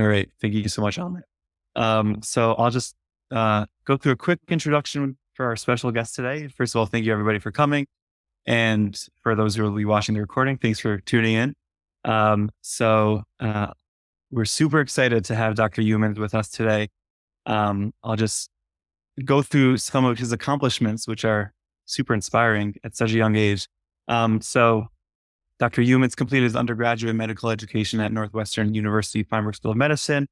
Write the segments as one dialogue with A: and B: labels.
A: All right. Thank you so much, Ahmed. So I'll just go through a quick introduction for our special guest today. First of all, thank you everybody for coming. And for those who will be watching the recording, thanks for tuning in. We're super excited to have Dr. Youmans with us today. I'll just go through some of his accomplishments, which are super inspiring at such a young age. Dr. Youmans completed his undergraduate medical education at Northwestern University Feinberg School of Medicine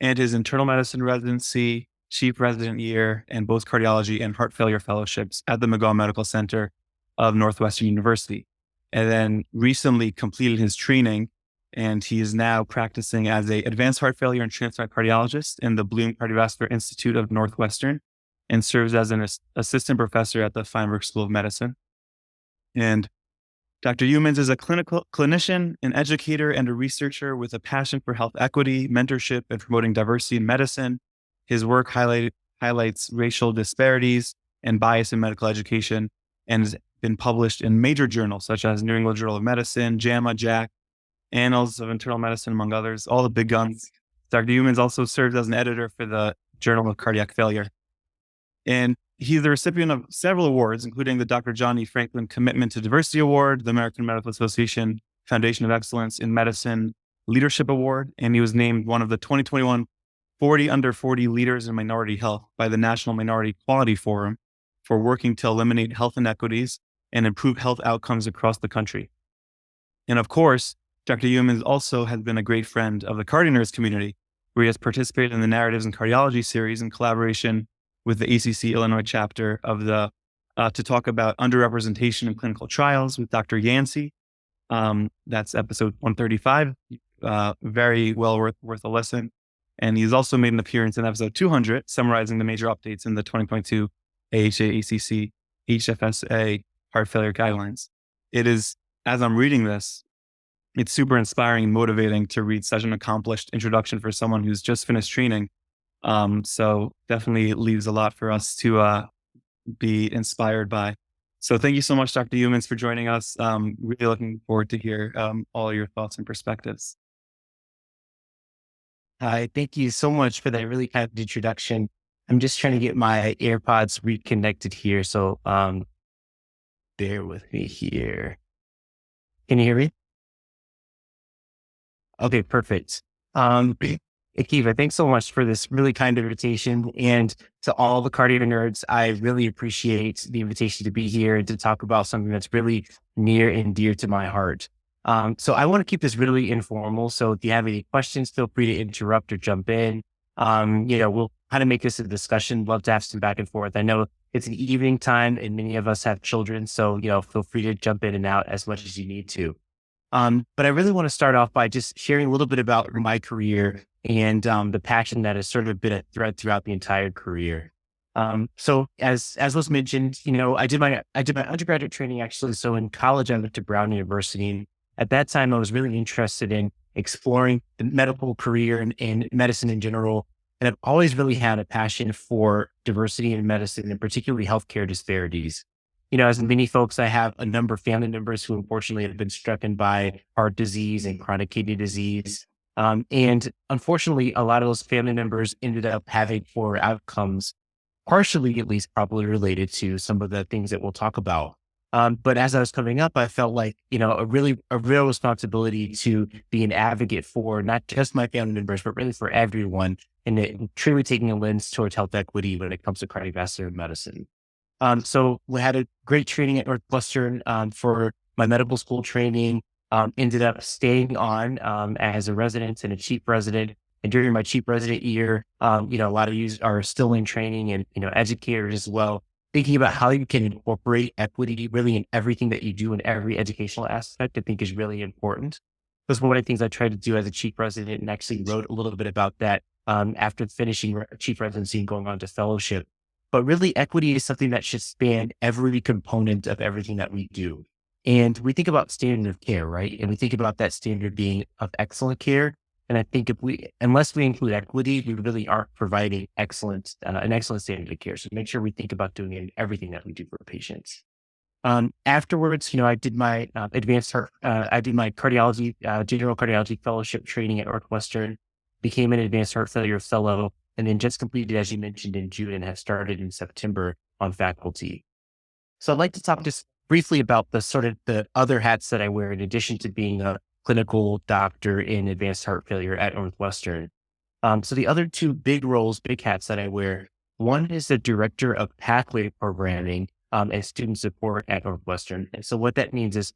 A: and his internal medicine residency, chief resident year, and both cardiology and heart failure fellowships at the McGaw Medical Center of Northwestern University. And then recently completed his training, and he is now practicing as an advanced heart failure and transplant cardiologist in the Bloom Cardiovascular Institute of Northwestern and serves as an assistant professor at the Feinberg School of Medicine. And Dr. Youmans is a clinician, an educator, and a researcher with a passion for health equity, mentorship, and promoting diversity in medicine. His work highlights racial disparities and bias in medical education and has been published in major journals such as New England Journal of Medicine, JAMA, JACC, Annals of Internal Medicine, among others, all the big guns. Dr. Youmans also serves as an editor for the Journal of Cardiac Failure. And he's the recipient of several awards, including the Dr. John E. Franklin Commitment to Diversity Award, the American Medical Association Foundation of Excellence in Medicine Leadership Award, and he was named one of the 2021 40 Under 40 Leaders in Minority Health by the National Minority Quality Forum for working to eliminate health inequities and improve health outcomes across the country. And of course, Dr. Youmans also has been a great friend of the CardioNerds community, where he has participated in the Narratives in Cardiology series in collaboration with the ACC Illinois chapter of the to talk about underrepresentation in clinical trials with Dr. Yancey. That's episode 135. Very well worth a listen. And he's also made an appearance in episode 200, summarizing the major updates in the 2022 AHA, ACC, HFSA heart failure guidelines. It is, as I'm reading this, it's super inspiring and motivating to read such an accomplished introduction for someone who's just finished training. So definitely leaves a lot for us to be inspired by. So thank you so much, Dr. Youmans, for joining us. Really looking forward to hear all your thoughts and perspectives.
B: Hi, thank you so much for that really kind of introduction. I'm just trying to get my AirPods reconnected here. So bear with me here. Can you hear me? Okay, perfect. Akiva, thanks so much for this really kind invitation. And to all the cardio nerds, I really appreciate the invitation to be here and to talk about something that's really near and dear to my heart. So I want to keep this really informal. So if you have any questions, feel free to interrupt or jump in. We'll kind of make this a discussion. Love to have some back and forth. I know it's an evening time and many of us have children. So, feel free to jump in and out as much as you need to. But I really want to start off by just sharing a little bit about my career and the passion that has sort of been a thread throughout the entire career. So as was mentioned, I did my undergraduate training actually. So in college, I went to Brown University. And at that time, I was really interested in exploring the medical career and medicine in general. And I've always really had a passion for diversity in medicine and particularly healthcare disparities. As many folks, I have a number of family members who unfortunately have been stricken by heart disease and chronic kidney disease. And unfortunately, a lot of those family members ended up having poor outcomes, partially at least probably related to some of the things that we'll talk about. But as I was coming up, I felt like, a real responsibility to be an advocate for not just my family members, but really for everyone, and truly taking a lens towards health equity when it comes to cardiovascular medicine. So we had a great training at Northwestern for my medical school training, ended up staying on as a resident and a chief resident. And during my chief resident year, a lot of you are still in training and, educators as well, thinking about how you can incorporate equity really in everything that you do in every educational aspect, I think is really important. Because one of the things I tried to do as a chief resident and actually wrote a little bit about that after finishing chief residency and going on to fellowship. But really, equity is something that should span every component of everything that we do. And we think about standard of care, right? And we think about that standard being of excellent care. And I think unless we include equity, we really aren't providing an excellent standard of care. So make sure we think about doing it in everything that we do for patients. Afterwards, I did my I did my cardiology, general cardiology fellowship training at Northwestern. became an advanced heart failure fellow, and then just completed, as you mentioned, in June and have started in September on faculty. So I'd like to talk just briefly about the sort of the other hats that I wear in addition to being a clinical doctor in advanced heart failure at Northwestern. So the other two big roles, big hats that I wear, one is the director of pathway programming and student support at Northwestern. And so what that means is,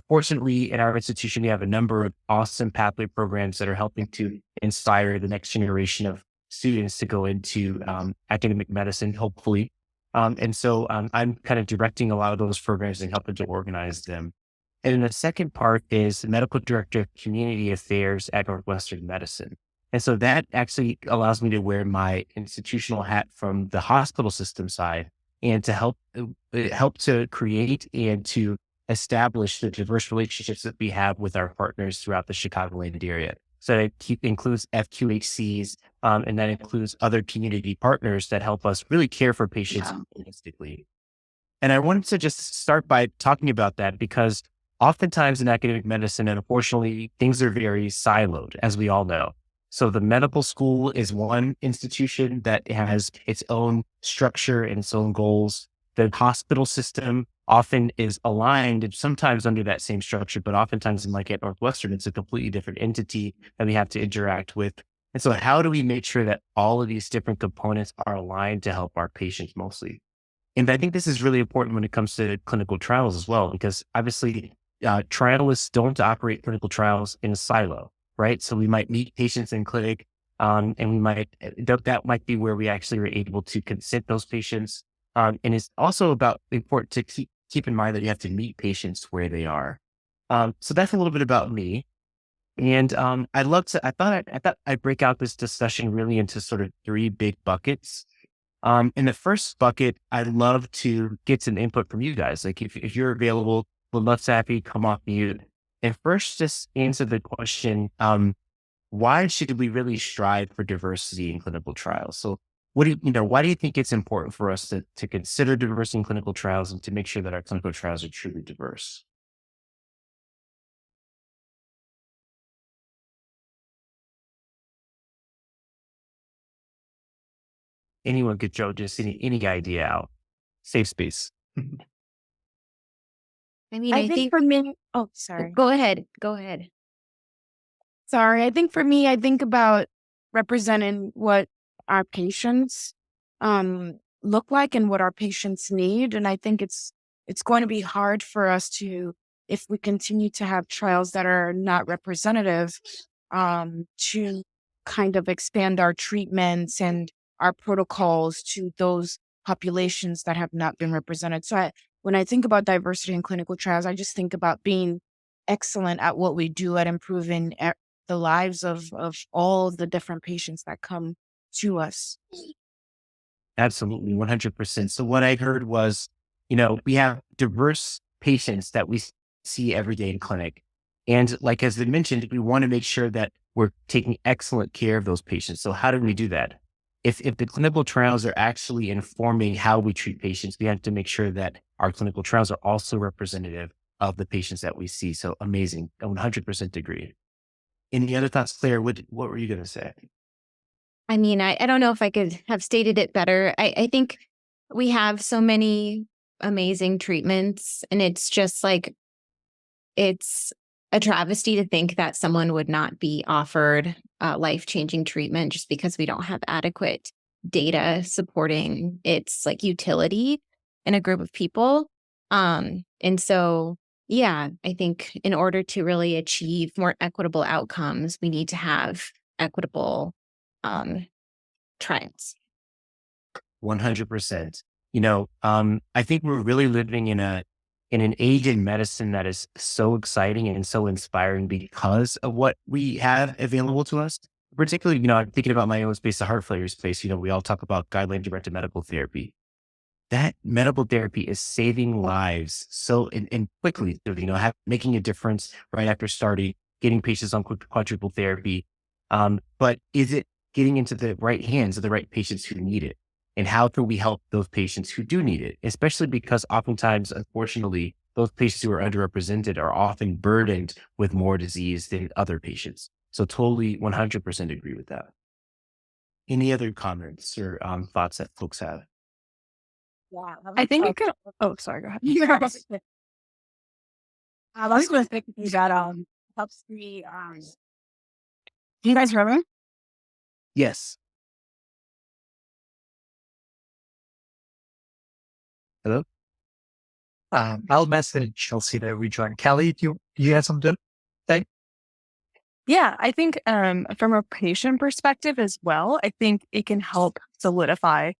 B: fortunately in our institution, we have a number of awesome pathway programs that are helping to inspire the next generation of students to go into academic medicine, hopefully. And so I'm kind of directing a lot of those programs and helping to organize them. And then the second part is the medical director of community affairs at Northwestern Medicine. And so that actually allows me to wear my institutional hat from the hospital system side and to help to create and to establish the diverse relationships that we have with our partners throughout the Chicagoland area. So that includes FQHCs, and that includes other community partners that help us really care for patients holistically. And I wanted to just start by talking about that because oftentimes in academic medicine, and unfortunately, things are very siloed, as we all know. So the medical school is one institution that has its own structure and its own goals. The hospital system often is aligned and sometimes under that same structure, but oftentimes in like at Northwestern, it's a completely different entity that we have to interact with. And so how do we make sure that all of these different components are aligned to help our patients mostly? And I think this is really important when it comes to clinical trials as well, because obviously trialists don't operate clinical trials in a silo, right? So we might meet patients in clinic, and we might, that might be where we actually are able to consent those patients. And it's also important to keep in mind that you have to meet patients where they are. So that's a little bit about me. And I thought I'd break out this discussion really into sort of three big buckets. In the first bucket, I'd love to get some input from you guys. Like if you're available, would love to have you come off mute. And first, just answer the question, why should we really strive for diversity in clinical trials? So why do you think it's important for us to consider diversity in clinical trials and to make sure that our clinical trials are truly diverse? Anyone could throw just any idea out. Safe space.
C: I mean,
D: I
C: I
D: think
C: think,
D: for me, oh, sorry.
C: go ahead. Go ahead.
D: Sorry. I think for me, I think about representing what our patients look like and what our patients need. And I think it's going to be hard for us to, if we continue to have trials that are not representative, to kind of expand our treatments and our protocols to those populations that have not been represented. So when I think about diversity in clinical trials, I just think about being excellent at what we do at improving the lives of all the different patients that come to us.
B: Absolutely, 100%. So what I heard was, we have diverse patients that we see every day in clinic. And like, as I mentioned, we want to make sure that we're taking excellent care of those patients. So how do we do that? If the clinical trials are actually informing how we treat patients, we have to make sure that our clinical trials are also representative of the patients that we see. So amazing. I 100% agree. Any other thoughts, Claire? What were you going to say?
C: I mean, I don't know if I could have stated it better. I think we have so many amazing treatments, and it's just like, it's a travesty to think that someone would not be offered life-changing treatment just because we don't have adequate data supporting its like utility in a group of people. And so, yeah, I think in order to really achieve more equitable outcomes, we need to have equitable trials.
B: 100%. I think we're really living in an age in medicine that is so exciting and so inspiring because of what we have available to us. Particularly, I'm thinking about my own space, the heart failure space. We all talk about guideline-directed medical therapy. That medical therapy is saving lives so and quickly. Making a difference right after starting, getting patients on quadruple therapy. But is it getting into the right hands of the right patients who need it? And how can we help those patients who do need it? Especially because oftentimes, unfortunately, those patients who are underrepresented are often burdened with more disease than other patients. So totally 100% agree with that. Any other comments or thoughts that folks have?
D: Yeah,
E: I think it could. Oh, sorry. Go ahead.
D: I was going to say that helps me. Can you guys hear me?
B: Yes. Hello?
F: I'll message Chelsea to rejoin. Kelly, do you have something to say?
E: Yeah, I think from a patient perspective as well, I think it can help solidify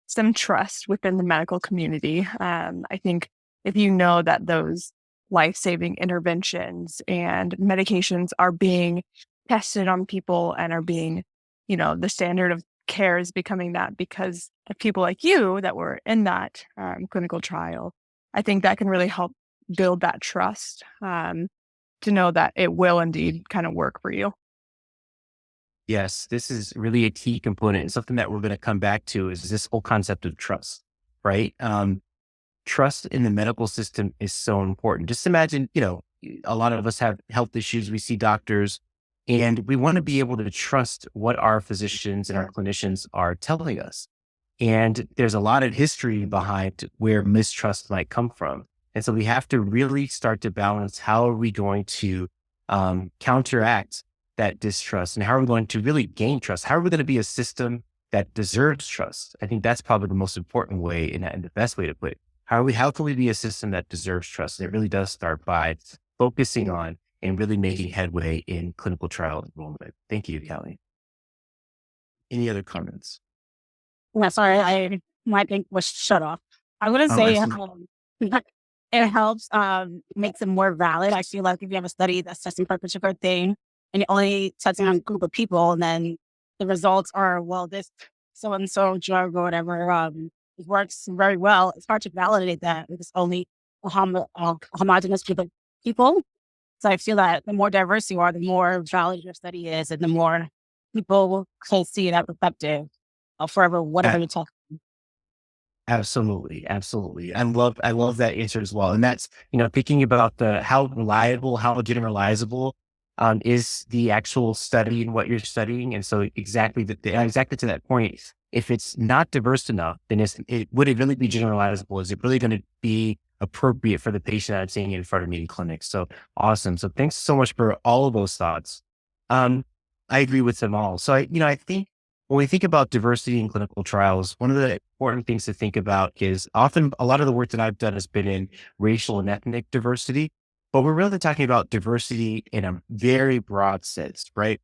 E: some trust within the medical community. I think if you know that those life-saving interventions and medications are being tested on people and are being, the standard of care is becoming that because of people like you that were in that clinical trial, I think that can really help build that trust to know that it will indeed kind of work for you.
B: Yes, this is really a key component and something that we're going to come back to is this whole concept of trust, right? Trust in the medical system is so important. Just imagine, a lot of us have health issues. We see doctors and we want to be able to trust what our physicians and our clinicians are telling us. And there's a lot of history behind where mistrust might come from. And so we have to really start to balance how are we going to counteract that distrust and how are we going to really gain trust? How are we going to be a system that deserves trust? I think that's probably the most important way and the best way to put it. How can we be a system that deserves trust? And it really does start by focusing on and really making headway in clinical trial enrollment. Thank you, Kelly. Any other comments?
D: Yeah, sorry, my thing was shut off. I wouldn't
B: Oh,
D: say
B: excellent.
D: it helps makes it more valid. I feel like if you have a study that's testing for a particular thing and you're only testing on a group of people, and then the results are, well, this so and so drug or whatever it works very well. It's hard to validate that if it's only a homogenous group of people. So I feel that the more diverse you are, the more valid your study is, and the more people can see that perspective forever, whatever you're talking.
B: Absolutely. Absolutely. I love that answer as well. And that's, thinking about how reliable, how generalizable is the actual study and what you're studying. And so exactly exactly to that point, if it's not diverse enough, then would it really be generalizable? Is it really going to be appropriate for the patient that I'm seeing in front of me in clinic? So awesome. So thanks so much for all of those thoughts. I agree with them all. So I think when we think about diversity in clinical trials, one of the important things to think about is often a lot of the work that I've done has been in racial and ethnic diversity, but we're really talking about diversity in a very broad sense, right?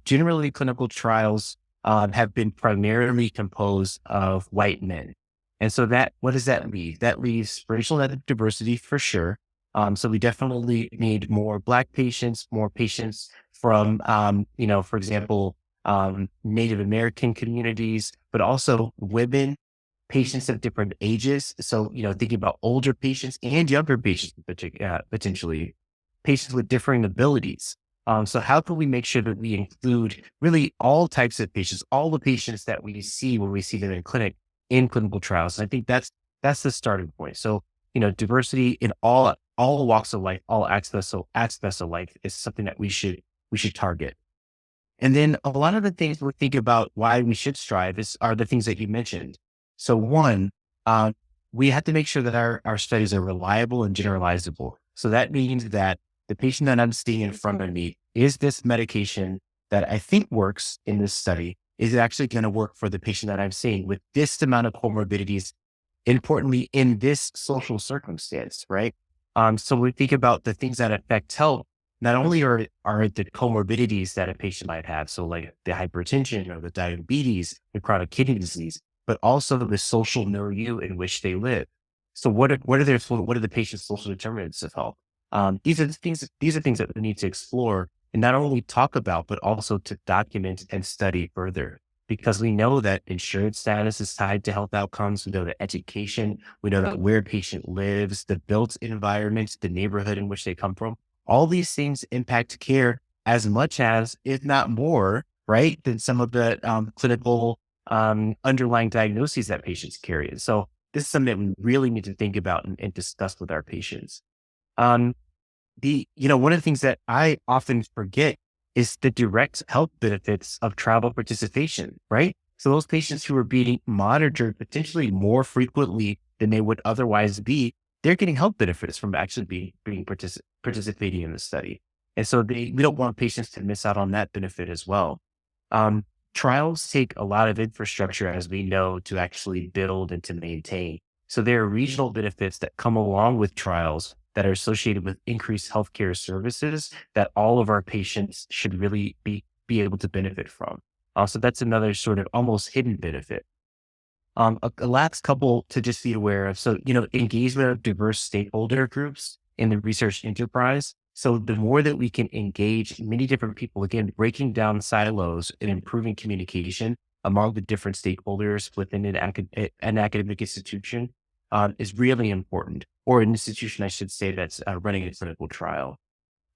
B: Generally, clinical trials have been primarily composed of white men. And so what does that leave? That leaves racial and ethnic diversity for sure. So we definitely need more Black patients, more patients from, for example, Native American communities, but also women, patients of different ages. So, thinking about older patients and younger patients, potentially patients with differing abilities. So how can we make sure that we include really all types of patients, all the patients that we see when we see them in clinic in clinical trials? And I think that's the starting point. So, diversity in all walks of life, all aspects of life is something that we should target. And then a lot of the things we think about why we should strive are the things that you mentioned. So one, we have to make sure that our studies are reliable and generalizable. So that means that the patient that I'm seeing in front of me, is this medication that I think works in this study, is it actually going to work for the patient that I'm seeing with this amount of comorbidities, importantly in this social circumstance, right? So we think about the things that affect health. Not only are the comorbidities that a patient might have, so like the hypertension or the diabetes, the chronic kidney disease, but also the social milieu in which they live. So what are the patient's social determinants of health? These are things that we need to explore and not only talk about, but also to document and study further. Because we know that insurance status is tied to health outcomes. We know that education, we know that where a patient lives, the built environment, the neighborhood in which they come from. All these things impact care as much as, if not more, right, than some of the clinical underlying diagnoses that patients carry. And so this is something that we really need to think about and discuss with our patients. One of the things that I often forget is the direct health benefits of travel participation, right? So those patients who are being monitored potentially more frequently than they would otherwise be, they're getting health benefits from actually participating in the study. And so we don't want patients to miss out on that benefit as well. Trials take a lot of infrastructure, as we know, to actually build and to maintain. So there are regional benefits that come along with trials that are associated with increased healthcare services that all of our patients should really be able to benefit from. So that's another sort of almost hidden benefit. A last couple to just be aware of. So, engagement of diverse stakeholder groups in the research enterprise. So the more that we can engage many different people, again, breaking down silos and improving communication among the different stakeholders within an academic institution is really important, or an institution, I should say, that's running a clinical trial.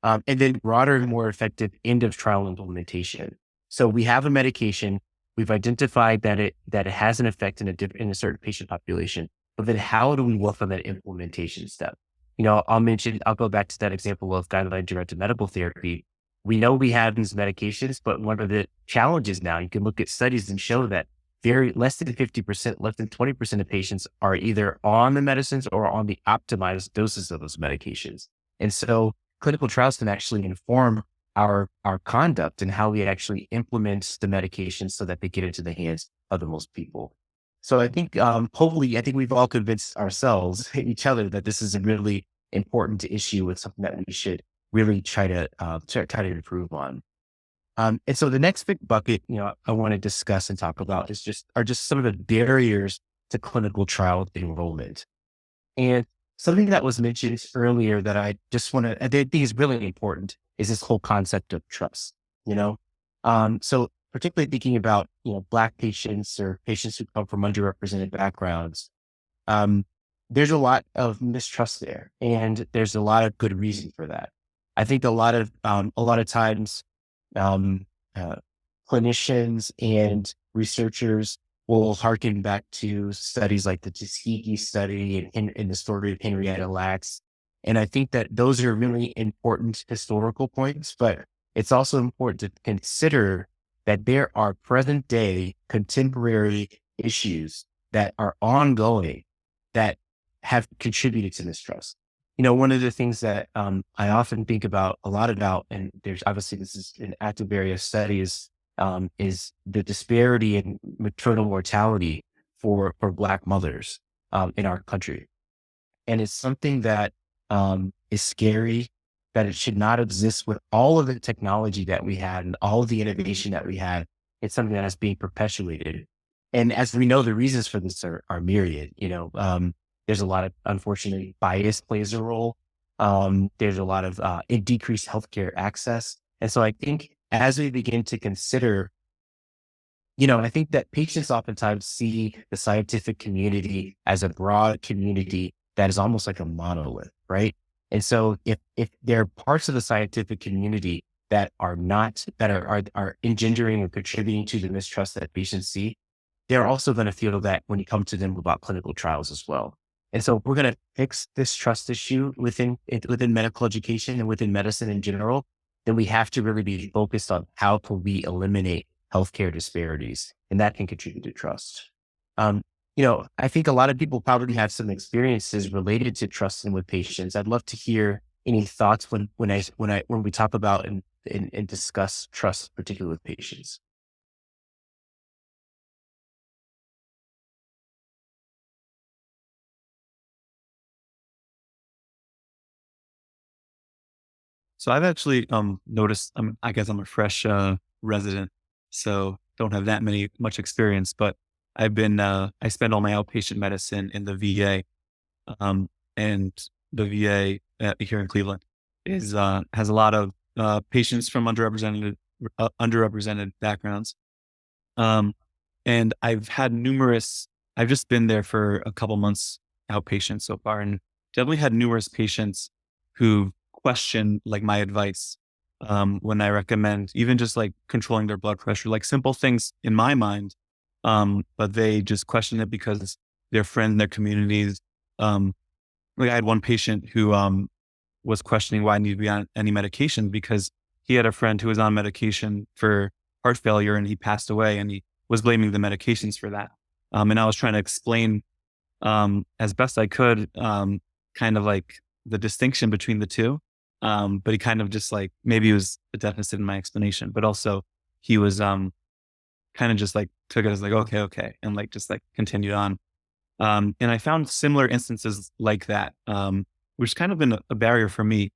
B: And then broader and more effective end of trial implementation. So we have a medication. We've identified that it has an effect in a certain patient population, but then how do we work on that implementation step? I'll go back to that example of guideline-directed medical therapy. We know we have these medications, but one of the challenges now, you can look at studies and show that less than 50%, less than 20% of patients are either on the medicines or on the optimized doses of those medications. And so clinical trials can actually inform our conduct and how we actually implement the medications so that they get into the hands of the most people. So I think, hopefully, we've all convinced ourselves, each other, that this is a really important issue and something that we should really try to improve on. And so the next big bucket, I want to discuss and talk about are just some of the barriers to clinical trial enrollment. And something that was mentioned earlier that I think is really important is this whole concept of trust. So particularly thinking about Black patients or patients who come from underrepresented backgrounds, there's a lot of mistrust there, and there's a lot of good reason for that. I think a lot of times clinicians and researchers will harken back to studies like the Tuskegee study and the story of Henrietta Lacks. And I think that those are really important historical points, but it's also important to consider that there are present day contemporary issues that are ongoing that have contributed to mistrust. One of the things that I often think about a lot about, and there's obviously this is an active area of study, is the disparity in maternal mortality for Black mothers in our country. And it's something that is scary, that it should not exist with all of the technology that we had and all of the innovation that we had. It's something that is being perpetuated. And as we know, the reasons for this are myriad. There's a lot of, unfortunately, bias plays a role. There's a lot of decreased healthcare access. And so I think as we begin to consider, I think that patients oftentimes see the scientific community as a broad community that is almost like a monolith, right? And so if there are parts of the scientific community that are engendering or contributing to the mistrust that patients see, they're also going to feel that when you come to them about clinical trials as well. And so if we're going to fix this trust issue within medical education and within medicine in general, then we have to really be focused on how can we eliminate healthcare disparities, and that can contribute to trust. I think a lot of people probably have some experiences related to trusting with patients. I'd love to hear any thoughts when we talk about and discuss trust, particularly with patients.
A: So I've actually noticed. I guess I'm a fresh resident, so don't have that much experience. But I spend all my outpatient medicine in the VA, and the VA here in Cleveland has a lot of patients from underrepresented backgrounds. And I've just been there for a couple months outpatient so far, and definitely had numerous patients who question like my advice when I recommend even just like controlling their blood pressure, like simple things in my mind. But they just question it because their friends, their communities. Like I had one patient who was questioning why I need to be on any medication because he had a friend who was on medication for heart failure and he passed away, and he was blaming the medications for that. And I was trying to explain as best I could, kind of like the distinction between the two. But he kind of just like, maybe it was a deficit in my explanation, but also he was kind of just like took it as like, okay. And like, just like continued on. And I found similar instances like that, which has kind of been a barrier for me.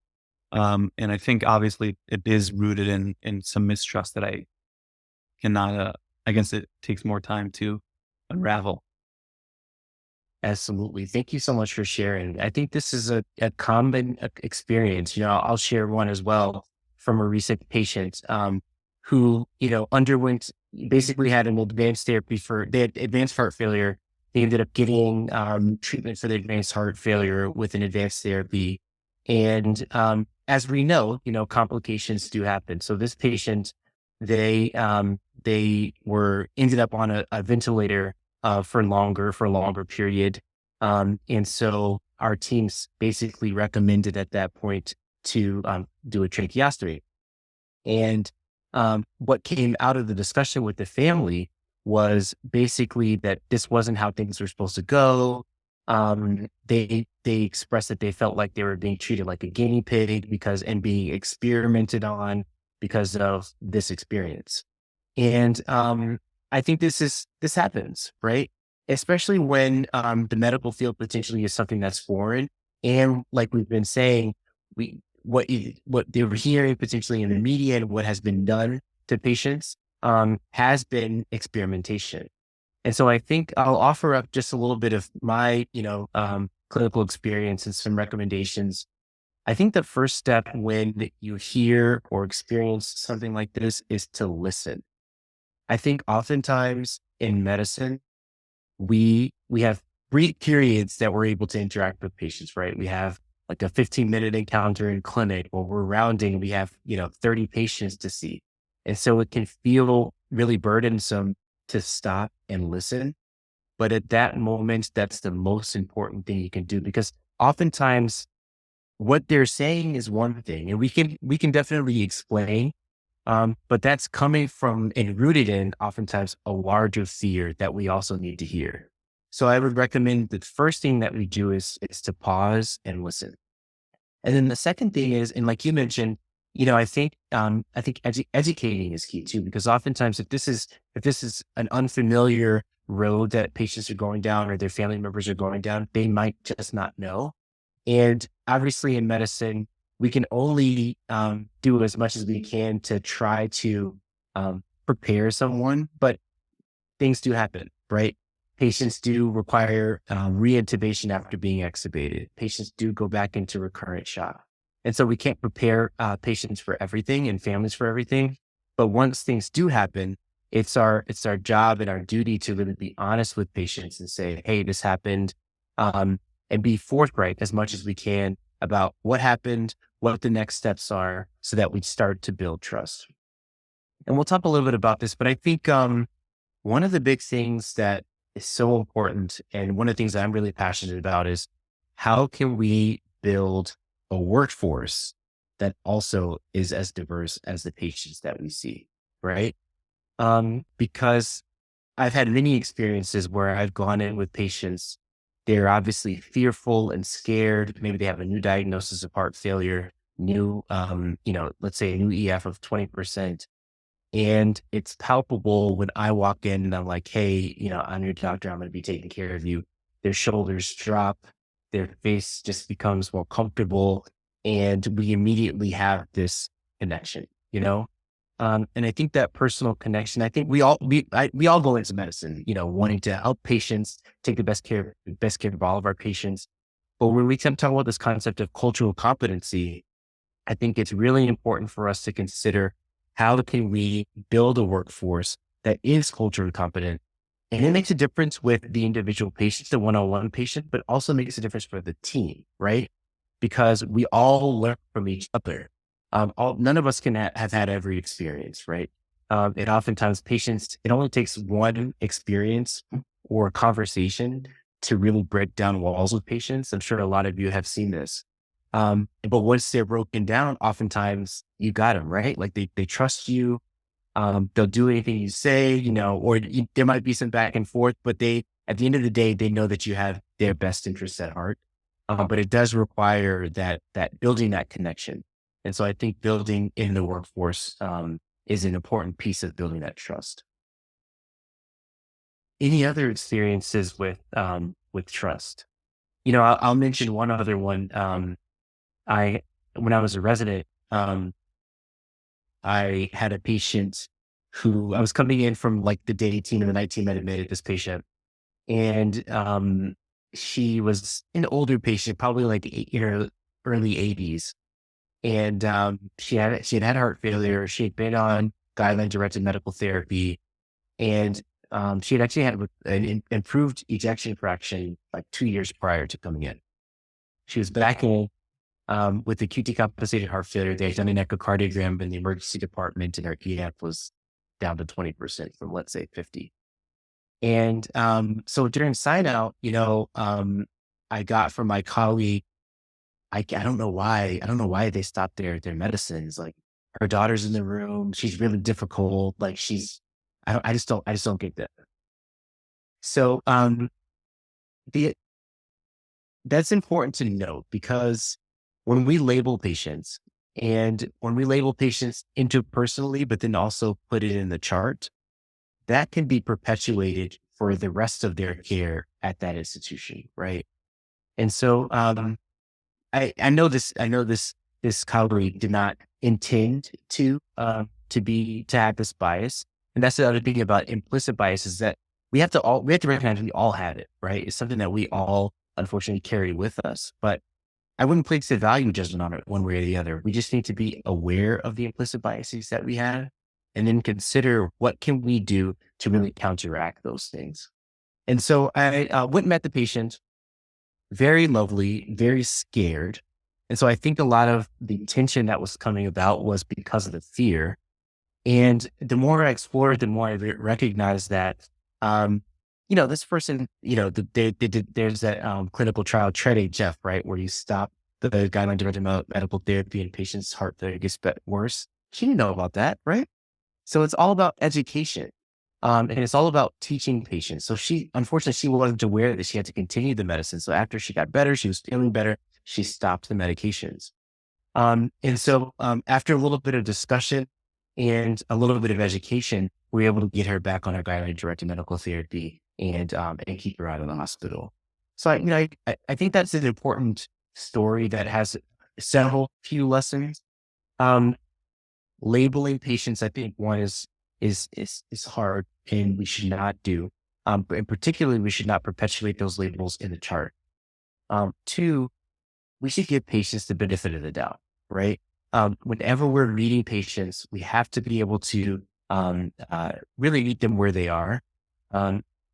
A: And I think obviously it is rooted in some mistrust that I cannot, I guess it takes more time to unravel.
B: Absolutely. Thank you so much for sharing. I think this is a common experience. I'll share one as well from a recent patient who, underwent, basically had an advanced therapy they had advanced heart failure. They ended up getting treatment for the advanced heart failure with an advanced therapy. And as we know, complications do happen. So this patient, they ended up on a ventilator for a longer period. And so our teams basically recommended at that point to do a tracheostomy. And what came out of the discussion with the family was basically that this wasn't how things were supposed to go. They expressed that they felt like they were being treated like a guinea pig and being experimented on because of this experience. And I think this happens, right? Especially when the medical field potentially is something that's foreign. And like we've been saying, what they were hearing potentially in the media and what has been done to patients has been experimentation. And so I think I'll offer up just a little bit of my, clinical experience and some recommendations. I think the first step when you hear or experience something like this is to listen. I think oftentimes in medicine, we have brief periods that we're able to interact with patients, right? We have like a 15-minute encounter in clinic, or we're rounding, we have, 30 patients to see. And so it can feel really burdensome to stop and listen. But at that moment, that's the most important thing you can do, because oftentimes what they're saying is one thing, and we can definitely explain, but that's coming from and rooted in oftentimes a larger fear that we also need to hear. So I would recommend the first thing that we do is to pause and listen. And then the second thing is, and like you mentioned, I think educating is key too, because oftentimes if this is an unfamiliar road that patients are going down or their family members are going down, they might just not know. And obviously in medicine, we can only do as much as we can to try to prepare someone, but things do happen, right? Patients do require reintubation after being extubated. Patients do go back into recurrent shock. And so we can't prepare patients for everything and families for everything. But once things do happen, it's our job and our duty to really be honest with patients and say, hey, this happened, and be forthright as much as we can about what happened, what the next steps are, so that we start to build trust. And we'll talk a little bit about this, but I think one of the big things that is so important, and one of the things that I'm really passionate about, is how can we build a workforce that also is as diverse as the patients that we see, right? Because I've had many experiences where I've gone in with patients. They're obviously fearful and scared. Maybe they have a new diagnosis of heart failure, let's say a new EF of 20%. And it's palpable when I walk in and I'm like, hey, I'm your doctor. I'm going to be taking care of you. Their shoulders drop, their face just becomes more comfortable. And we immediately have this connection, and I think that personal connection, I think we all go into medicine, wanting to help patients, take the best care of all of our patients. But when we talk about this concept of cultural competency, I think it's really important for us to consider how can we build a workforce that is culturally competent. And it makes a difference with the individual patient, the one-on-one patient, but also makes a difference for the team, right? Because we all learn from each other. None of us can have had every experience, right? And oftentimes patients, it only takes one experience or a conversation to really break down walls with patients. I'm sure a lot of you have seen this. But once they're broken down, oftentimes you got them, right? Like they trust you. They'll do anything you say, or there might be some back and forth, but at the end of the day, they know that you have their best interests at heart. But it does require that building that connection. And so I think building in the workforce, is an important piece of building that trust. Any other experiences with trust? I'll mention one other one. When I was a resident, I had a patient who I was coming in from like the day team and the night team had admitted this patient. And she was an older patient, probably like early 80s. And she had heart failure. She had been on guideline directed medical therapy. And she had actually had an improved ejection fraction like 2 years prior to coming in. She was back in with acute decompensated heart failure. They had done an echocardiogram in the emergency department, and her EF was down to 20% from, let's say, 50. And so during sign out, I got from my colleague, I don't know why they stopped their medicines. Like, her daughter's in the room. She's really difficult. Like, I just don't get that. So that's important to note, because when we label patients interpersonally, but then also put it in the chart, that can be perpetuated for the rest of their care at that institution, right? And so I know this colleague did not intend to have this bias. And that's the other thing about implicit bias, is that we have to recognize we all have it, right? It's something that we all unfortunately carry with us. But I wouldn't place a value judgment on it one way or the other. We just need to be aware of the implicit biases that we have, and then consider what can we do to really counteract those things. And so I went and met the patient, very lovely, very scared. And so I think a lot of the tension that was coming about was because of the fear. And the more I explored, the more I recognized that, this person, there's that clinical trial, TREAD-HF, right, where you stop the guideline directed medical therapy and patient's heart failure gets worse. She didn't know about that, right? So it's all about education. And it's all about teaching patients. So unfortunately, she wasn't aware that she had to continue the medicine. So after she got better, she was feeling better, she stopped the medications. And so after a little bit of discussion and a little bit of education, we were able to get her back on her guideline-directed medical therapy and keep her out of the hospital. So I think that's an important story that has few lessons. Labeling patients, I think one is hard, and we should not do. And particularly, we should not perpetuate those labels in the chart. 2, we should give patients the benefit of the doubt, right? Whenever we're meeting patients, we have to be able to really meet them where they are.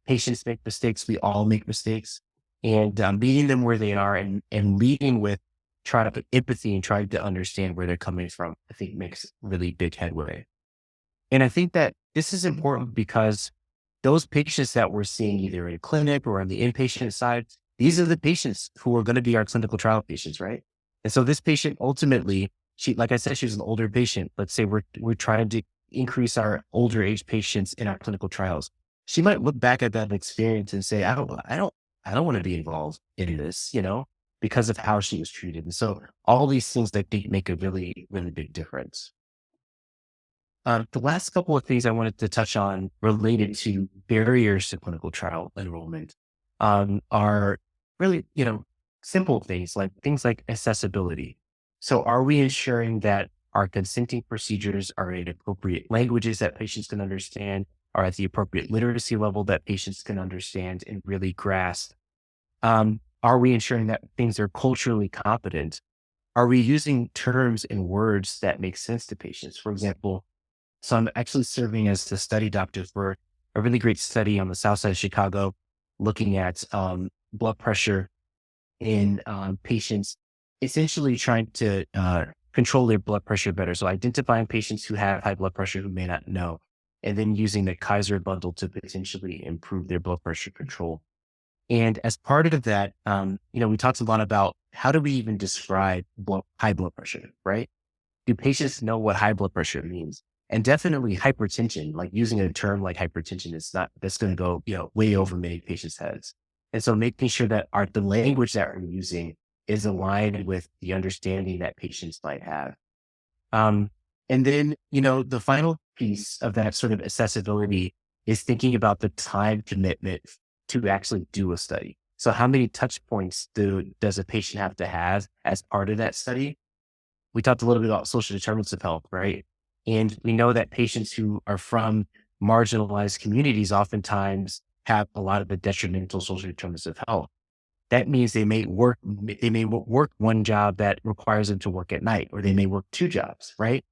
B: Patients make mistakes. We all make mistakes. And meeting them where they are and leading with trying to put empathy and trying to understand where they're coming from, I think makes really big headway. And I think that this is important because those patients that we're seeing either in clinic or on the inpatient side, these are the patients who are going to be our clinical trial patients, right? And so this patient ultimately, like I said, she was an older patient. Let's say we're trying to increase our older age patients in our clinical trials. She might look back at that experience and say, I don't want to be involved in this, because of how she was treated. And so all these things that make a really, really big difference. The last couple of things I wanted to touch on related to barriers to clinical trial enrollment are really, simple things like accessibility. So are we ensuring that our consenting procedures are in appropriate languages that patients can understand, are at the appropriate literacy level that patients can understand and really grasp? Are we ensuring that things are culturally competent? Are we using terms and words that make sense to patients? For example, so I'm actually serving as the study doctor for a really great study on the south side of Chicago, looking at blood pressure in patients, essentially trying to control their blood pressure better. So identifying patients who have high blood pressure who may not know, and then using the Kaiser bundle to potentially improve their blood pressure control. And as part of that, we talked a lot about how do we even describe high blood pressure, right? Do patients know what high blood pressure means? And definitely hypertension, like using a term like hypertension is not, that's going to go, way over many patients' heads. And so making sure that the language that we're using is aligned with the understanding that patients might have. And then, the final piece of that sort of accessibility is thinking about the time commitment to actually do a study. So how many touch points does a patient have to have as part of that study? We talked a little bit about social determinants of health, right? And we know that patients who are from marginalized communities oftentimes have a lot of the detrimental social determinants of health. That means they may work one job that requires them to work at night, or they may work two jobs, right?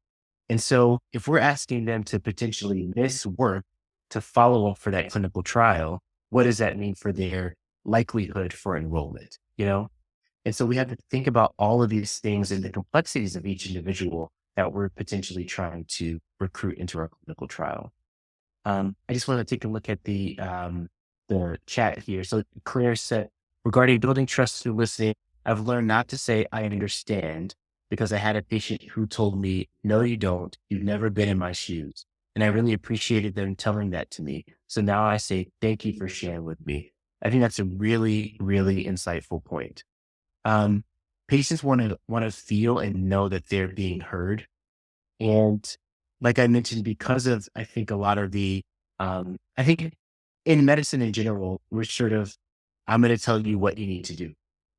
B: And so if we're asking them to potentially miss work to follow up for that clinical trial, what does that mean for their likelihood for enrollment, And so we have to think about all of these things and the complexities of each individual that we're potentially trying to recruit into our clinical trial. I just want to take a look at the chat here. So Claire said, regarding building trust through listening, I've learned not to say I understand because I had a patient who told me, no, you don't. You've never been in my shoes. And I really appreciated them telling that to me. So now I say, thank you for sharing with me. I think that's a really, really insightful point. Patients want to feel and know that they're being heard. And like I mentioned, because of, I think a lot of the, I think in medicine in general, we're sort of, I'm going to tell you what you need to do.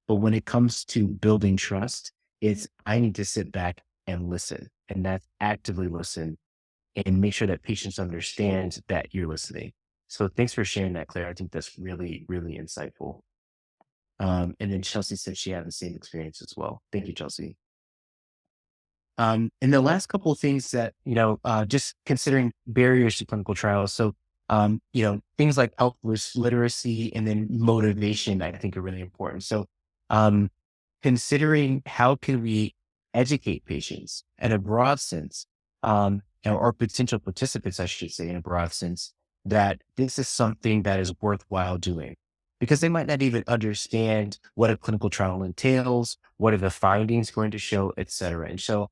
B: But when it comes to building trust, I need to sit back and listen, and that's actively listen and make sure that patients understand that you're listening. So thanks for sharing that, Claire. I think that's really, really insightful. And then Chelsea said she had the same experience as well. Thank you, Chelsea. And the last couple of things that, just considering barriers to clinical trials. So, things like health literacy and then motivation, I think are really important. So, considering how can we educate patients in a broad sense, or potential participants, I should say, in a broad sense, that this is something that is worthwhile doing, because they might not even understand what a clinical trial entails, what are the findings going to show, et cetera. And so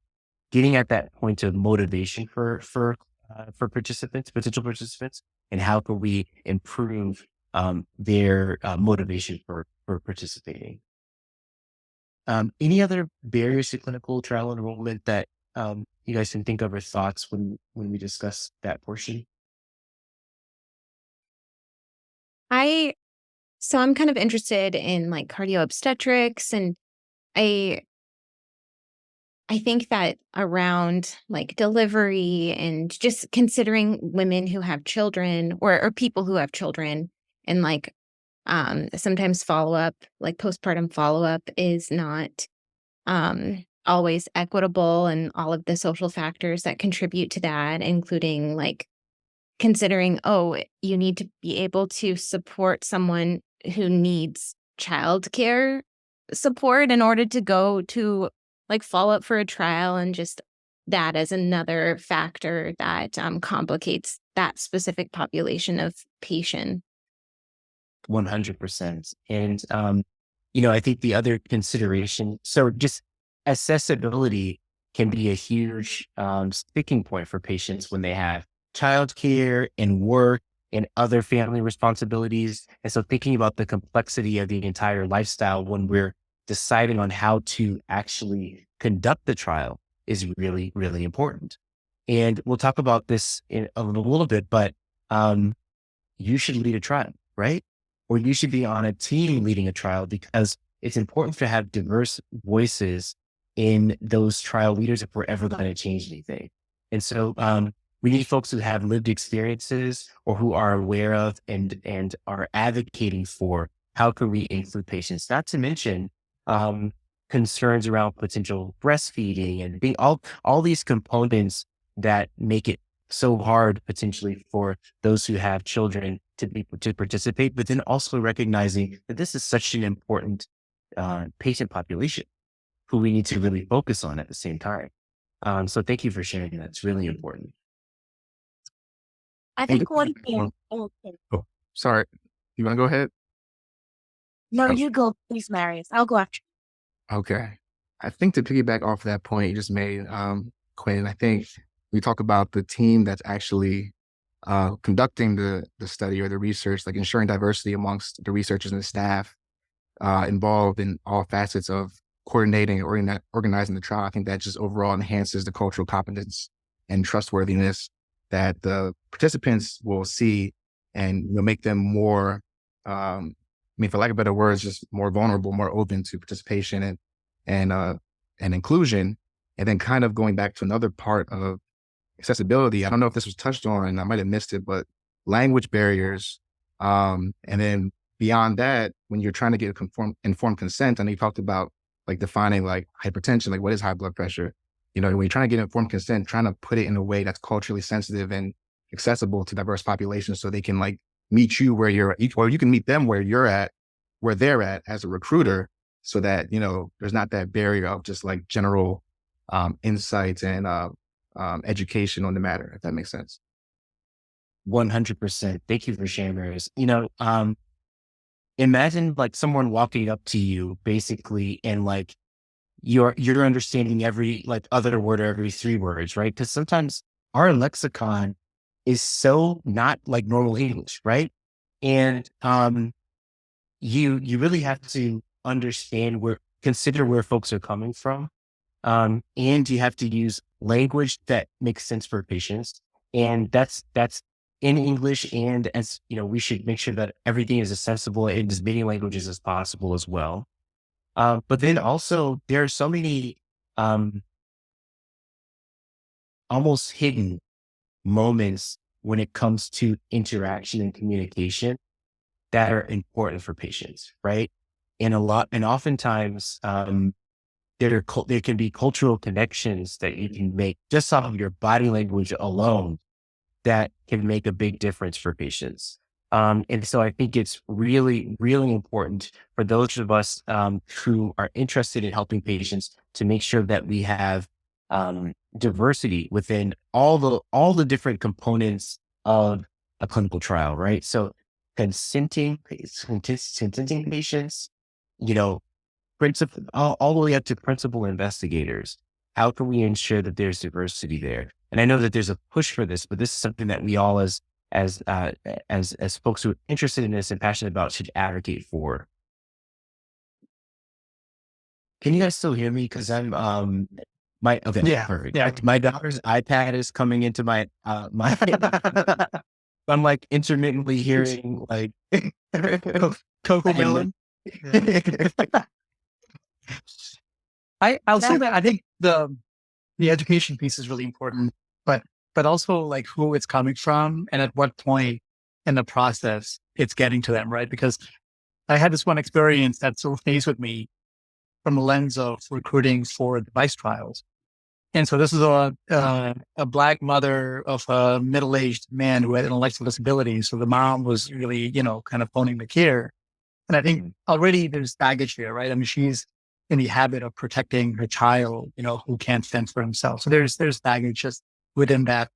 B: getting at that point of motivation for potential participants, and how can we improve their motivation for participating. Any other barriers to clinical trial enrollment that you guys can think of or thoughts when we discuss that portion?
C: So I'm kind of interested in like cardio obstetrics, and I think that around like delivery and just considering women who have children or people who have children, and like sometimes follow-up, like postpartum follow-up is not always equitable, and all of the social factors that contribute to that, including like considering, you need to be able to support someone who needs childcare support in order to go to like follow up for a trial, and just that as another factor that complicates that specific population of patient.
B: 100%. And, I think the other consideration, so just accessibility can be a huge sticking point for patients when they have childcare and work and other family responsibilities. And so thinking about the complexity of the entire lifestyle when we're deciding on how to actually conduct the trial is really, really important. And we'll talk about this in a little bit, but you should lead a trial, right? Or you should be on a team leading a trial, because it's important to have diverse voices in those trial leaders if we're ever going to change anything. And so we need folks who have lived experiences or who are aware of and are advocating for how can we include patients, not to mention concerns around potential breastfeeding and being all these components that make it so hard potentially for those who have children to participate, but then also recognizing that this is such an important patient population who we need to really focus on at the same time. So thank you for sharing that. It's really important.
D: I think one thing.
A: Oh, sorry. You want to go ahead?
D: No,
G: Oh,
D: you go, please, Marius. I'll go after.
G: okay. I think to piggyback off that point you just made, Quinn, I think we talk about the team that's actually conducting the study or the research, like ensuring diversity amongst the researchers and the staff involved in all facets of coordinating and organizing the trial. I think that just overall enhances the cultural competence and trustworthiness that the participants will see, and make them more, for lack of better words, just more vulnerable, more open to participation and inclusion. And then kind of going back to another part of accessibility, I don't know if this was touched on and I might have missed it, but language barriers. And then beyond that, when you're trying to get informed consent, I know you talked about like defining like hypertension, like what is high blood pressure? When you're trying to get informed consent, trying to put it in a way that's culturally sensitive and accessible to diverse populations so they can like meet you where you're at, or you can meet them where they're at as a recruiter, so that, there's not that barrier of just like general insights and education on the matter, if that makes sense.
B: 100%. Thank you for sharing, Marius. Imagine like someone walking up to you basically and like you're understanding every like other word or every three words, right? Because sometimes our lexicon is so not like normal English, right? And you really have to consider where folks are coming from. And you have to use language that makes sense for patients. And that's in English. And as we should make sure that everything is accessible in as many languages as possible as well. But then also there are so many almost hidden moments when it comes to interaction and communication that are important for patients, right? And oftentimes there can be cultural connections that you can make just off of your body language alone that can make a big difference for patients. And so I think it's really, really important for those of us who are interested in helping patients to make sure that we have diversity within all the different components of a clinical trial, right? So consenting patients, all the way up to principal investigators. How can we ensure that there's diversity there? And I know that there's a push for this, but this is something that we all as folks who are interested in this and passionate about should advocate for. Can you guys still hear me? Because I'm okay,
F: Yeah,
B: perfect.
F: yeah.
B: My daughter's iPad is coming into my I'm like intermittently hearing like
F: Coco Melon. I'll say that I think the education piece is really important, but also like who it's coming from and at what point in the process it's getting to them, right? Because I had this one experience that sort of stays with me from the lens of recruiting for device trials. And so this is a Black mother of a middle-aged man who had intellectual disabilities. So the mom was really, kind of owning the care. And I think already there's baggage here, right? I mean, she's in the habit of protecting her child, who can't fend for himself. So there's baggage just within that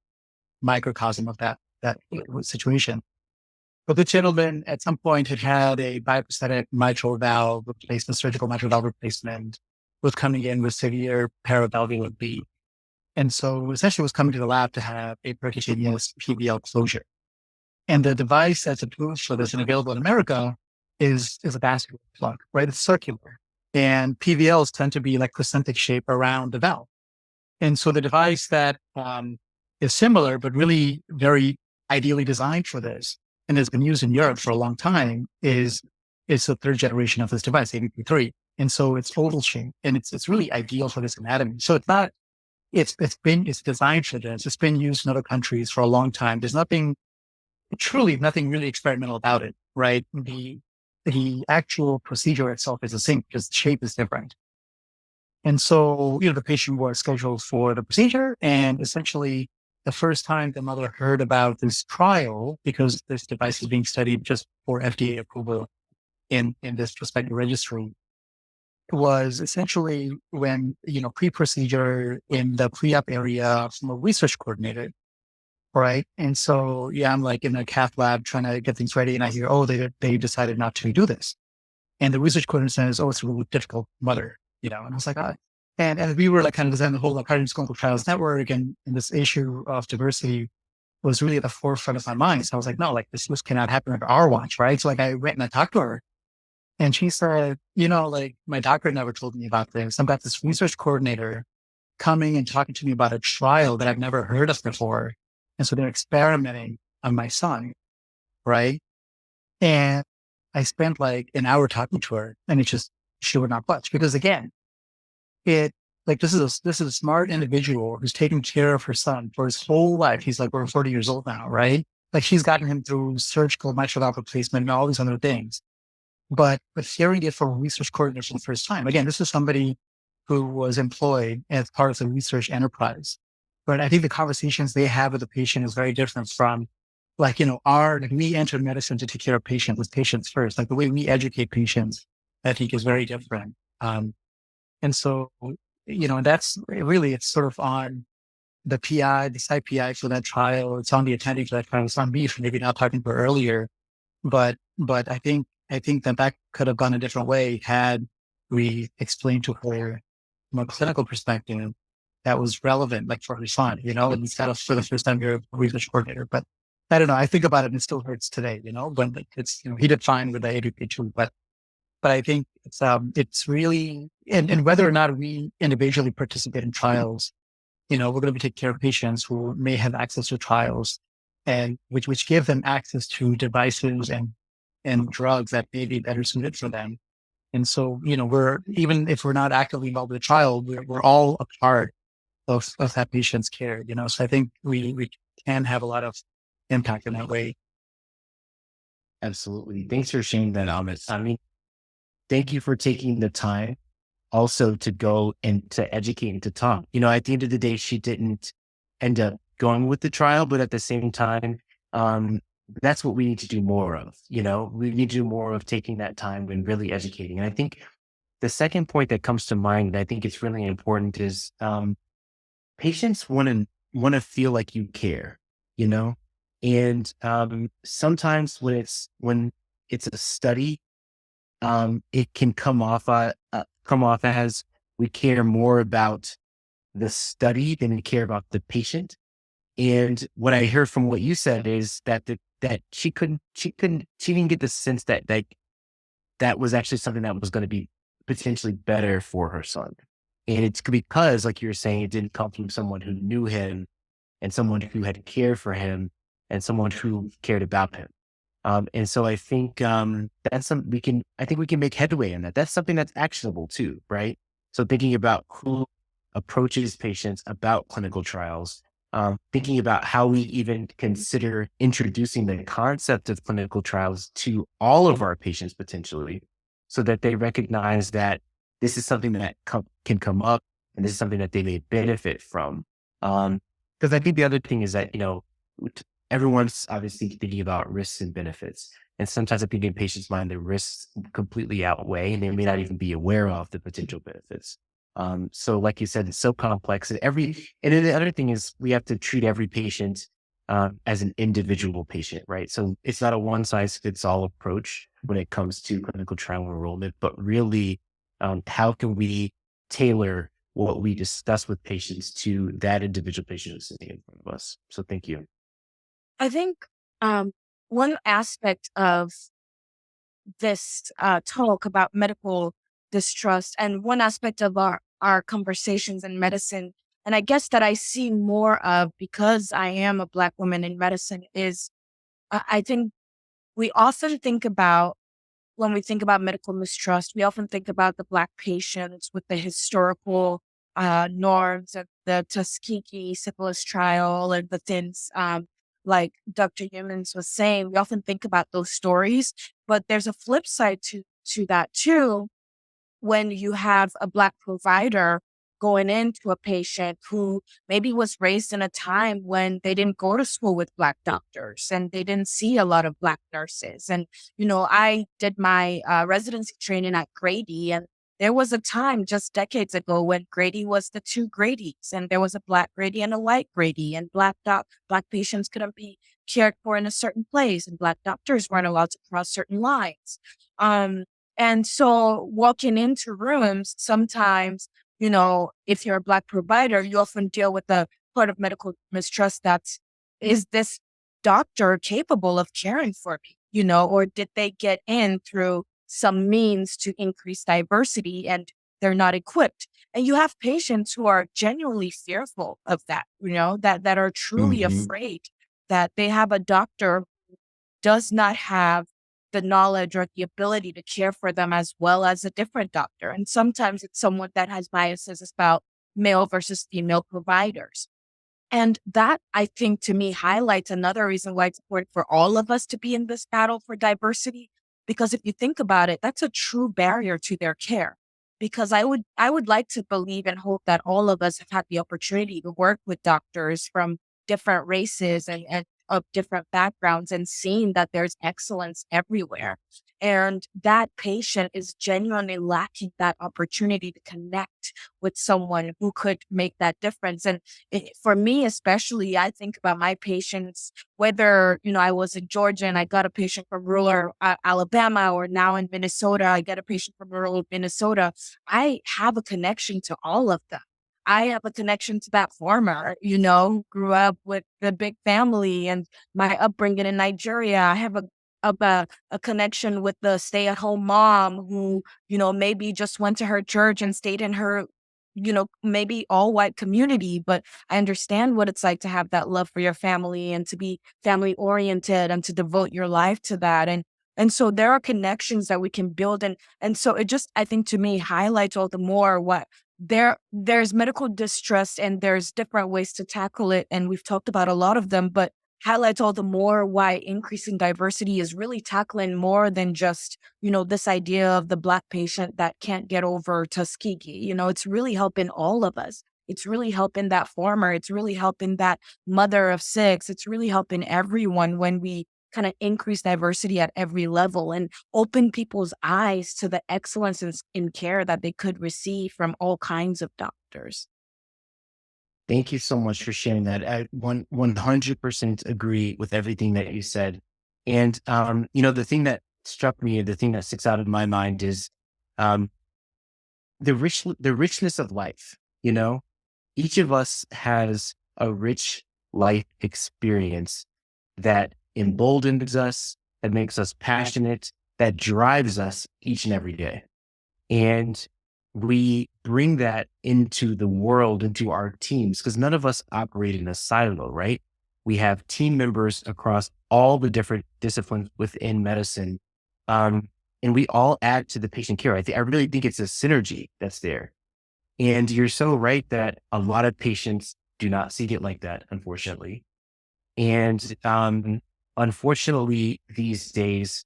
F: microcosm of that situation. But the gentleman at some point had a bioprosthetic mitral valve replacement, surgical mitral valve replacement, was coming in with severe paravalvular bleed. And so essentially was coming to the lab to have a percutaneous PVL closure. And the device that's approved for this and available in America is a vascular plug, right? It's circular. And PVLs tend to be like crescentic shape around the valve. And so the device that is similar, but really very ideally designed for this, and has been used in Europe for a long time, is the third generation of this device, AVP3. And so it's oval shape, and it's really ideal for this anatomy. So it's not, it's designed for this. It's been used in other countries for a long time. There's nothing really experimental about it, right? The actual procedure itself is the same, just the shape is different. And so, the patient was scheduled for the procedure, and essentially the first time the mother heard about this trial, because this device is being studied just for FDA approval in this prospective registry, was essentially when, pre-procedure in the pre-op area from a research coordinator. Right. And so, I'm like in a cath lab trying to get things ready. And I hear, they decided not to do this. And the research coordinator says, oh, it's a really difficult mother, and I was like, and we were like kind of designing the whole Cardiac Clinical Trials Network, and this issue of diversity was really at the forefront of my mind. So I was like, no, like this cannot happen under our watch, right? So like I went and I talked to her, and she said, like my doctor never told me about this. I've got this research coordinator coming and talking to me about a trial that I've never heard of before. And so they're experimenting on my son, right? And I spent like an hour talking to her, and it just, she would not budge, because again, this is a smart individual who's taking care of her son for his whole life. He's like over 40 years old now, right? Like she's gotten him through surgical mitral valve replacement and all these other things. But hearing it from a research coordinator for the first time, again, this is somebody who was employed as part of the research enterprise. But I think the conversations they have with the patient is very different from we enter medicine to take care of patients with patients first. Like the way we educate patients, I think is very different. And so, that's really, it's sort of on the PI, the site PI for that trial. It's on the attending for that trial. It's on me for maybe not talking to her earlier. But I think that could have gone a different way had we explained to her from a clinical perspective that was relevant, like for her son, instead of for the first time you're a research coordinator. But I don't know. I think about it and it still hurts today, when it's, he did fine with the ADP too, but I think it's really, and whether or not we individually participate in trials, we're going to be taking care of patients who may have access to trials, and which give them access to devices and drugs that may be better suited for them. And so, even if we're not actively involved with the trial, we're all a part of that patient's care, So I think we can have a lot of impact in that way.
B: Absolutely. Thanks for sharing that, Amit. I mean, thank you for taking the time also to go and to educate and to talk. At the end of the day, she didn't end up going with the trial, but at the same time, that's what we need to do more of. We need to do more of taking that time and really educating. And I think the second point that comes to mind, and I think it's really important, is patients want to feel like you care, and sometimes when it's a study, it can come off as we care more about the study than we care about the patient. And what I heard from what you said is that she didn't get the sense that that was actually something that was going to be potentially better for her son. And it's because, like you were saying, it didn't come from someone who knew him and someone who had cared for him and someone who cared about him. And so I think that's we can make headway in that. That's something that's actionable too, right? So thinking about who approaches patients about clinical trials, thinking about how we even consider introducing the concept of clinical trials to all of our patients potentially, so that they recognize that this is something that can come up and this is something that they may benefit from. Because I think the other thing is that, everyone's obviously thinking about risks and benefits. And sometimes I think in patients' mind, the risks completely outweigh and they may not even be aware of the potential benefits. So like you said, it's so complex. And then the other thing is we have to treat every patient as an individual patient, right? So it's not a one size fits all approach when it comes to clinical trial enrollment, but really how can we tailor what we discuss with patients to that individual patient who's sitting in front of us? So thank you.
D: I think one aspect of this talk about medical distrust, and one aspect of our conversations in medicine, and I guess that I see more of because I am a Black woman in medicine, is I think we often think about, when we think about medical mistrust, we often think about the Black patients with the historical norms of the Tuskegee syphilis trial and the things like Dr. Youmans was saying. We often think about those stories, but there's a flip side to that too. When you have a Black provider going into a patient who maybe was raised in a time when they didn't go to school with Black doctors and they didn't see a lot of Black nurses. And, I did my residency training at Grady, and there was a time just decades ago when Grady was the two Gradys, and there was a Black Grady and a white Grady, and Black patients couldn't be cared for in a certain place, and Black doctors weren't allowed to cross certain lines. And so walking into rooms, sometimes, if you're a Black provider, you often deal with the part of medical mistrust that's, is this doctor capable of caring for me, or did they get in through some means to increase diversity and they're not equipped? And you have patients who are genuinely fearful of that, that are truly afraid that they have a doctor who does not have the knowledge or the ability to care for them as well as a different doctor. And sometimes it's someone that has biases about male versus female providers. And that, I think, to me, highlights another reason why it's important for all of us to be in this battle for diversity. Because if you think about it, that's a true barrier to their care. Because I would like to believe and hope that all of us have had the opportunity to work with doctors from different races and of different backgrounds and seeing that there's excellence everywhere. And that patient is genuinely lacking that opportunity to connect with someone who could make that difference. And for me, especially, I think about my patients, whether, I was in Georgia and I got a patient from rural Alabama, or now in Minnesota, I get a patient from rural Minnesota. I have a connection to all of them. I have a connection to that farmer, grew up with the big family and my upbringing in Nigeria. I have a connection with the stay-at-home mom who, maybe just went to her church and stayed in her, maybe all white community. But I understand what it's like to have that love for your family and to be family oriented and to devote your life to that. And so there are connections that we can build. And so it just, I think, to me, highlights all the more what there's medical distrust and there's different ways to tackle it. And we've talked about a lot of them, but highlights all the more why increasing diversity is really tackling more than just, this idea of the Black patient that can't get over Tuskegee. It's really helping all of us. It's really helping that farmer. It's really helping that mother of six. It's really helping everyone when we kind of increase diversity at every level and open people's eyes to the excellence in care that they could receive from all kinds of doctors.
B: Thank you so much for sharing that. I 100% agree with everything that you said. And, the thing that struck me, the thing that sticks out in my mind is um, the richness of life. Each of us has a rich life experience that emboldens us, that makes us passionate, that drives us each and every day. And we bring that into the world, into our teams, because none of us operate in a silo, right? We have team members across all the different disciplines within medicine. And we all add to the patient care. I really think it's a synergy that's there. And you're so right that a lot of patients do not see it like that, unfortunately. And unfortunately, these days,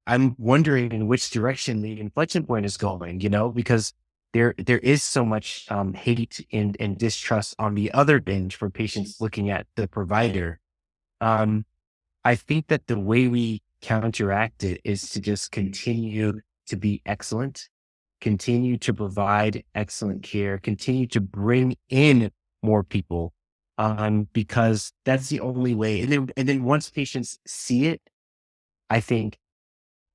B: I'm wondering in which direction the inflection point is going, because there is so much hate and distrust on the other end for patients looking at the provider. I think that the way we counteract it is to just continue to be excellent, continue to provide excellent care, continue to bring in more people, because that's the only way. And then once patients see it, I think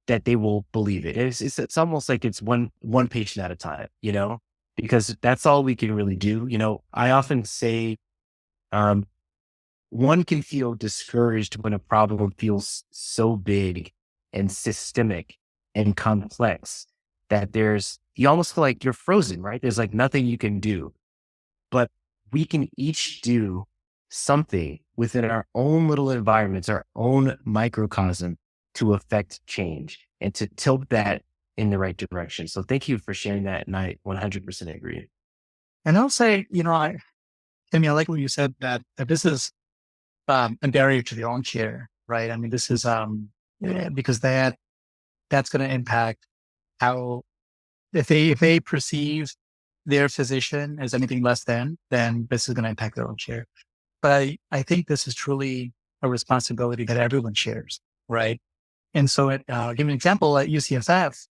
B: that they will believe it. It's almost like it's one patient at a time, because that's all we can really do. I often say, one can feel discouraged when a problem feels so big and systemic and complex that you almost feel like you're frozen, right? There's like nothing you can do, but we can each do something within our own little environments, our own microcosm, to affect change and to tilt that in the right direction. So thank you for sharing that. And I 100% agree.
F: And I'll say, Timmy, I like what you said that this is a barrier to their own care, right? I mean, this is because that's going to impact how if they perceive their physician as anything less than, then this is going to impact their own care. But I think this is truly a responsibility that everyone shares, right? And so, give an example at UCSF,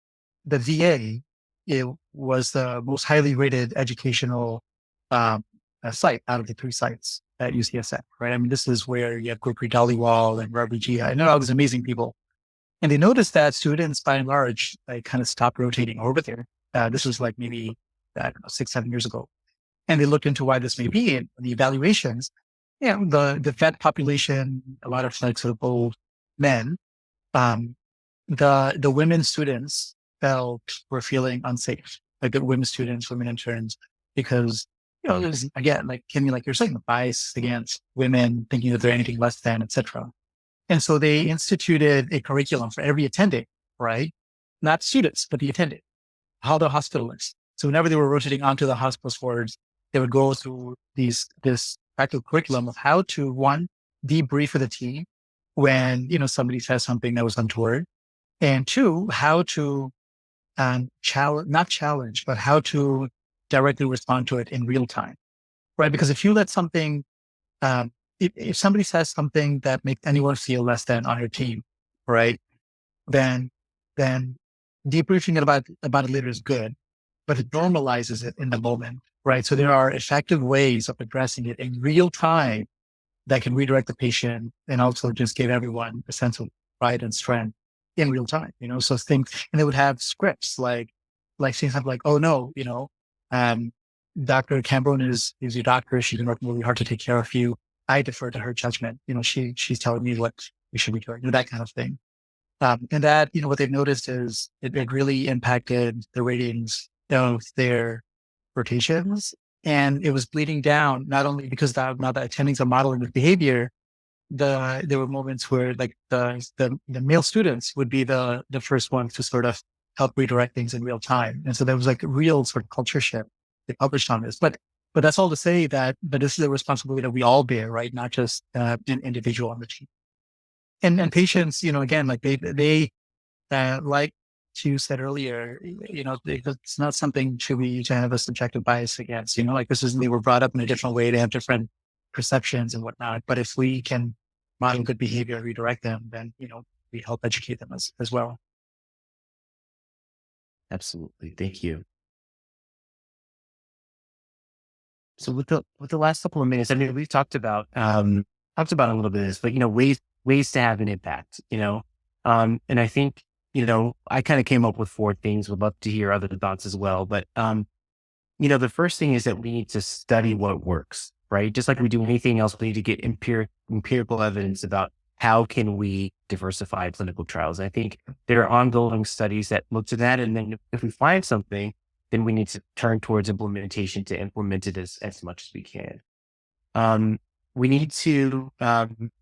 F: the VA, it was the most highly rated educational site out of the 3 sites at UCSF, right? I mean, this is where you have Gurpreet Dhaliwal and Ravi Jia and all these amazing people. And they noticed that students, by and large, like kind of stopped rotating over there. This was like maybe, I don't know, 6, 7 years ago. And they looked into why this may be. And the evaluations, the vet population, a lot of like sort of old men, um, the women students were feeling unsafe, like the women students, women interns, because, there's, again, like Kimmy, like you're saying, the bias against women, thinking that they're anything less than, etc. And so they instituted a curriculum for every attending, right? Not students, but the attending, how the hospital is. So whenever they were rotating onto the hospital wards, they would go through this practical curriculum of how to, one, debrief with the team when, somebody says something that was untoward, and two, how to not challenge, but how to directly respond to it in real time, right? Because if you let something, if somebody says something that makes anyone feel less than on your team, right, then debriefing it about it later is good, but it normalizes it in the moment, right? So there are effective ways of addressing it in real time that can redirect the patient and also just give everyone a sense of pride and strength in real time, so things, and they would have scripts like saying something like, oh no, Dr. Cambron is your doctor. She's been working really hard to take care of you. I defer to her judgment. She's telling me what we should be doing, that kind of thing. And that, what they've noticed is it really impacted the ratings of their rotations. And it was bleeding down, not only because now the attendings are modeling the behavior, there were moments where like the male students would be the first ones to sort of help redirect things in real time. And so there was like a real sort of culture shift. They published on this, but that's all to say that this is a responsibility that we all bear, right? Not just an individual on the team. And patients, again, like they like you said earlier, it's not something to have a subjective bias against, like they were brought up in a different way. They have different perceptions and whatnot. But if we can model good behavior and redirect them, then, we help educate them as well.
B: Absolutely. Thank you. So with the last couple of minutes, I mean, we've talked about a little bit of this, but ways to have an impact, and I think, I kind of came up with 4 things. Would love to hear other thoughts as well. But the first thing is that we need to study what works, right? Just like we do anything else, we need to get empirical evidence about how can we diversify clinical trials. And I think there are ongoing studies that look to that. And then if we find something, then we need to turn towards implementation to implement it as much as we can. We need to,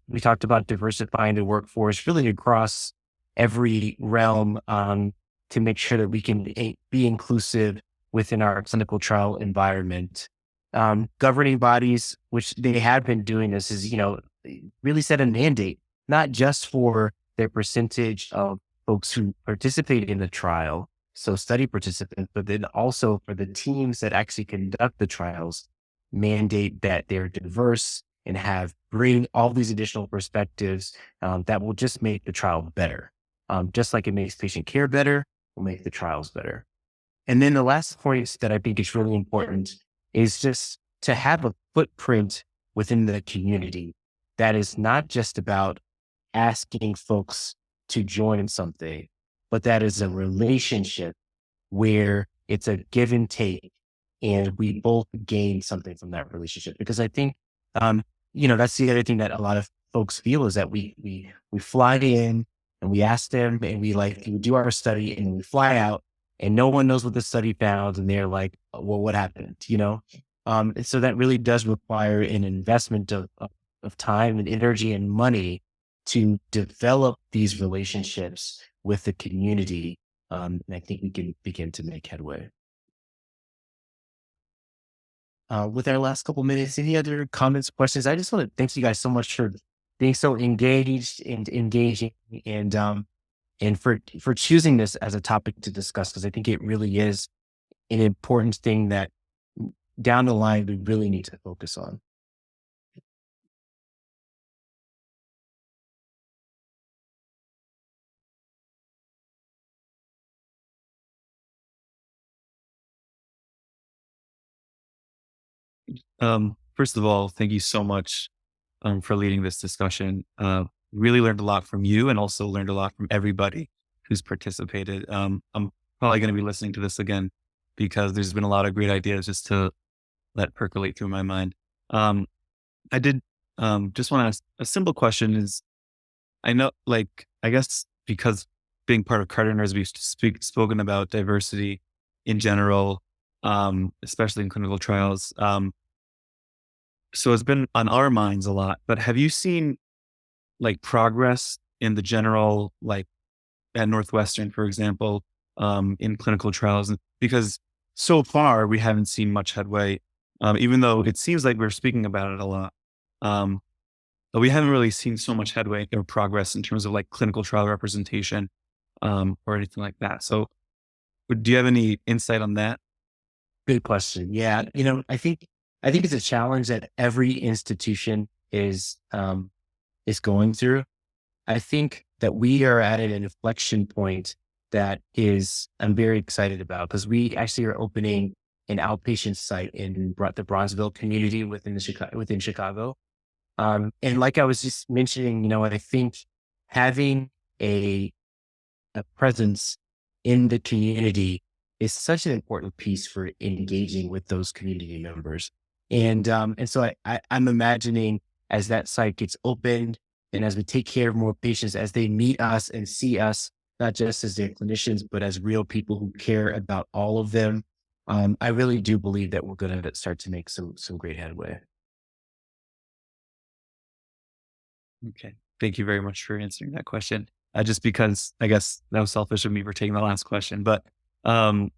B: we talked about diversifying the workforce really across every realm to make sure that we can be inclusive within our clinical trial environment. Governing bodies, which they have been doing this, is, really set a mandate, not just for their percentage of folks who participate in the trial, so study participants, but then also for the teams that actually conduct the trials, mandate that they're diverse and bring all these additional perspectives that will just make the trial better. Just like it makes patient care better, will make the trials better. And then the last point that I think is really important is just to have a footprint within the community that is not just about asking folks to join something, but that is a relationship where it's a give and take and we both gain something from that relationship. Because I think, that's the other thing that a lot of folks feel is that we fly in and we ask them and we do our study and we fly out and no one knows what the study found. And they're like, well, what happened? And so that really does require an investment of time and energy and money to develop these relationships with the community. And I think we can begin to make headway. With our last couple minutes, any other comments, questions? I just want to thank you guys so much for being so engaged and engaging and for choosing this as a topic to discuss, because I think it really is an important thing that down the line we really need to focus on.
A: First of all, thank you so much for leading this discussion. really learned a lot from you and also learned a lot from everybody who's participated. I'm probably going to be listening to this again because there's been a lot of great ideas just to let percolate through my mind. Um, I did just want to ask a simple question is I know, like, I guess because being part of Carter Nerds, we've spoken about diversity in general, especially in clinical trials. So it's been on our minds a lot, but have you seen like progress in the general, like at Northwestern, for example, in clinical trials? Because so far we haven't seen much headway, even though it seems like we're speaking about it a lot. Um, but we haven't really seen so much headway or progress in terms of like clinical trial representation, or anything like that. So do you have any insight on that?
B: Good question. Yeah. I think it's a challenge that every institution is going through. I think that we are at an inflection point that I'm very excited about because we actually are opening an outpatient site in the Bronzeville community within Chicago. And like I was just mentioning, I think having a presence in the community is such an important piece for engaging with those community members. And so I'm imagining as that site gets opened and as we take care of more patients, as they meet us and see us, not just as their clinicians, but as real people who care about all of them. I really do believe that we're going to start to make some great headway.
A: Okay. Thank you very much for answering that question. Just because I guess that was selfish of me for taking the last question, but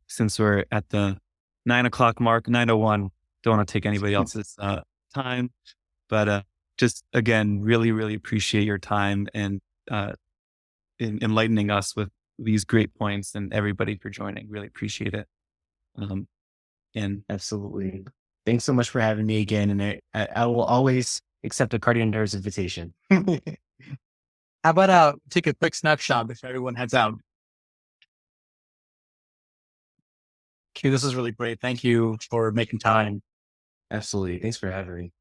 A: since we're at the 9 o'clock mark, 9:01, don't want to take anybody else's time, but just again, really, really appreciate your time and enlightening us with these great points and everybody for joining. Really appreciate it. And
B: Absolutely. Thanks so much for having me again. And I will always accept a Cardio Nerds invitation.
F: How about take a quick snapshot before everyone heads out? Okay, this is really great. Thank you for making time.
B: Absolutely. Thanks for having me.